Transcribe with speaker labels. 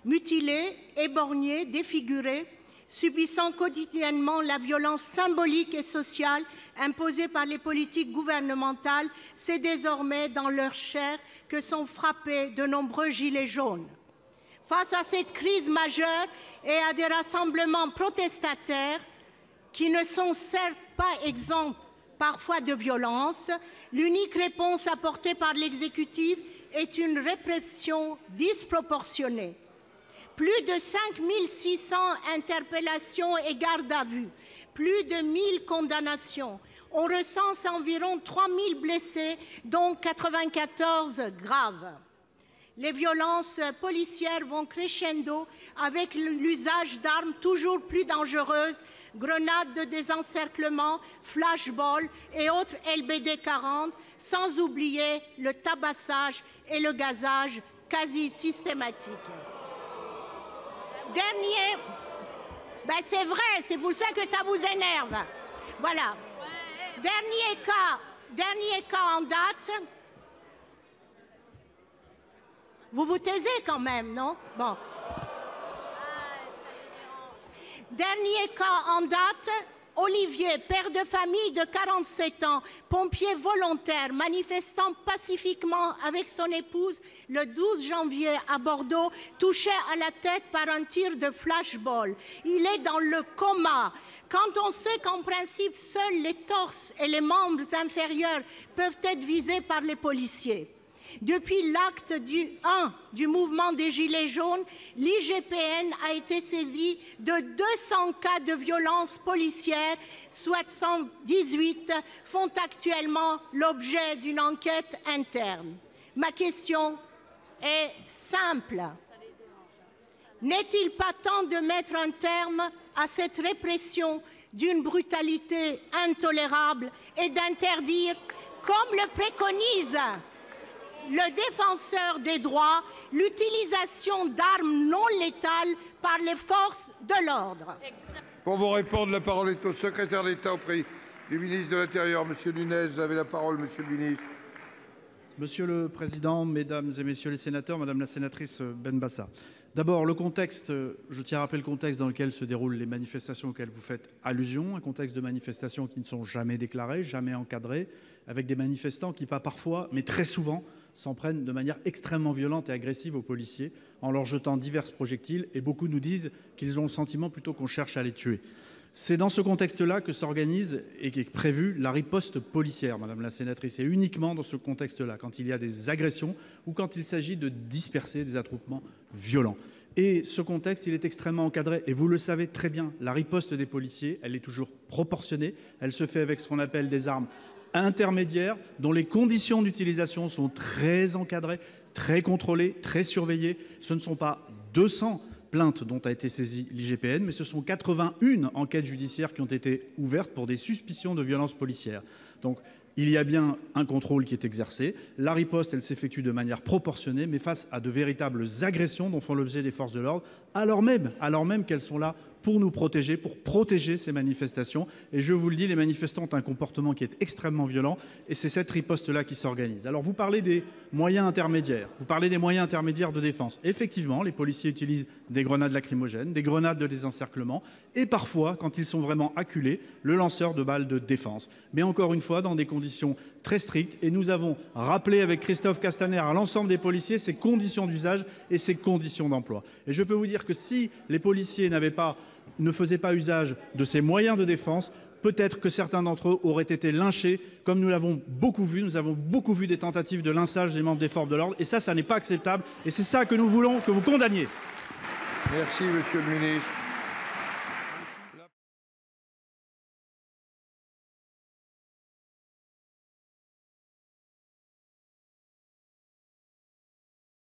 Speaker 1: mutilés, éborgnés, défigurés, subissant quotidiennement la violence symbolique et sociale imposée par les politiques gouvernementales, c'est désormais dans leur chair que sont frappés de nombreux gilets jaunes. Face à cette crise majeure et à des rassemblements protestataires qui ne sont certes pas exempts parfois de violence, l'unique réponse apportée par l'exécutif est une répression disproportionnée. Plus de 5600 interpellations et gardes à vue, plus de 1000 condamnations. On recense environ 3000 blessés, dont 94 graves. Les violences policières vont crescendo avec l'usage d'armes toujours plus dangereuses, grenades de désencerclement, flashballs et autres LBD 40, sans oublier le tabassage et le gazage quasi systématique. C'est vrai, c'est pour ça que ça vous énerve. Voilà. Dernier cas en date. Vous vous taisez quand même, non? Bon. Dernier cas en date. Olivier, père de famille de 47 ans, pompier volontaire, manifestant pacifiquement avec son épouse le 12 janvier à Bordeaux, touché à la tête par un tir de flashball. Il est dans le coma. Quand on sait qu'en principe, seuls les torses et les membres inférieurs peuvent être visés par les policiers. Depuis l'acte du mouvement des Gilets jaunes, l'IGPN a été saisie de 200 cas de violences policières, soit 118 font actuellement l'objet d'une enquête interne. Ma question est simple. N'est-il pas temps de mettre un terme à cette répression d'une brutalité intolérable et d'interdire, comme le préconise le défenseur des droits, l'utilisation d'armes non létales par les forces de l'ordre?
Speaker 2: Pour vous répondre, la parole est au secrétaire d'État auprès du ministre de l'Intérieur. Monsieur Nunez, vous avez la parole, monsieur le ministre.
Speaker 3: Monsieur le Président, Mesdames et Messieurs les sénateurs, Madame la sénatrice Benbassa. D'abord, le contexte, je tiens à rappeler le contexte dans lequel se déroulent les manifestations auxquelles vous faites allusion, un contexte de manifestations qui ne sont jamais déclarées, jamais encadrées, avec des manifestants qui, pas parfois, mais très souvent, s'en prennent de manière extrêmement violente et agressive aux policiers en leur jetant divers projectiles, et beaucoup nous disent qu'ils ont le sentiment plutôt qu'on cherche à les tuer. C'est dans ce contexte-là que s'organise et qu'est prévue la riposte policière, Madame la sénatrice, et uniquement dans ce contexte-là, quand il y a des agressions ou quand il s'agit de disperser des attroupements violents. Et ce contexte, il est extrêmement encadré, et vous le savez très bien, la riposte des policiers, elle est toujours proportionnée, elle se fait avec ce qu'on appelle des armes intermédiaires, dont les conditions d'utilisation sont très encadrées, très contrôlées, très surveillées. Ce ne sont pas 200 plaintes dont a été saisie l'IGPN, mais ce sont 81 enquêtes judiciaires qui ont été ouvertes pour des suspicions de violences policières. Donc, il y a bien un contrôle qui est exercé. La riposte, elle s'effectue de manière proportionnée, mais face à de véritables agressions dont font l'objet les forces de l'ordre, alors même qu'elles sont là pour nous protéger, pour protéger ces manifestations. Et je vous le dis, les manifestants ont un comportement qui est extrêmement violent, et c'est cette riposte-là qui s'organise. Alors vous parlez des moyens intermédiaires, vous parlez des moyens intermédiaires de défense. Effectivement, les policiers utilisent des grenades lacrymogènes, des grenades de désencerclement, et parfois, quand ils sont vraiment acculés, le lanceur de balles de défense. Mais encore une fois, dans des conditions très strictes, et nous avons rappelé avec Christophe Castaner à l'ensemble des policiers ces conditions d'usage et ces conditions d'emploi. Et je peux vous dire que si les policiers ne faisaient pas usage de ces moyens de défense, peut-être que certains d'entre eux auraient été lynchés, comme nous l'avons beaucoup vu. Nous avons beaucoup vu des tentatives de lynchage des membres des forces de l'ordre, et ça n'est pas acceptable, et c'est ça que nous voulons que vous condamniez.
Speaker 2: Merci, monsieur le ministre.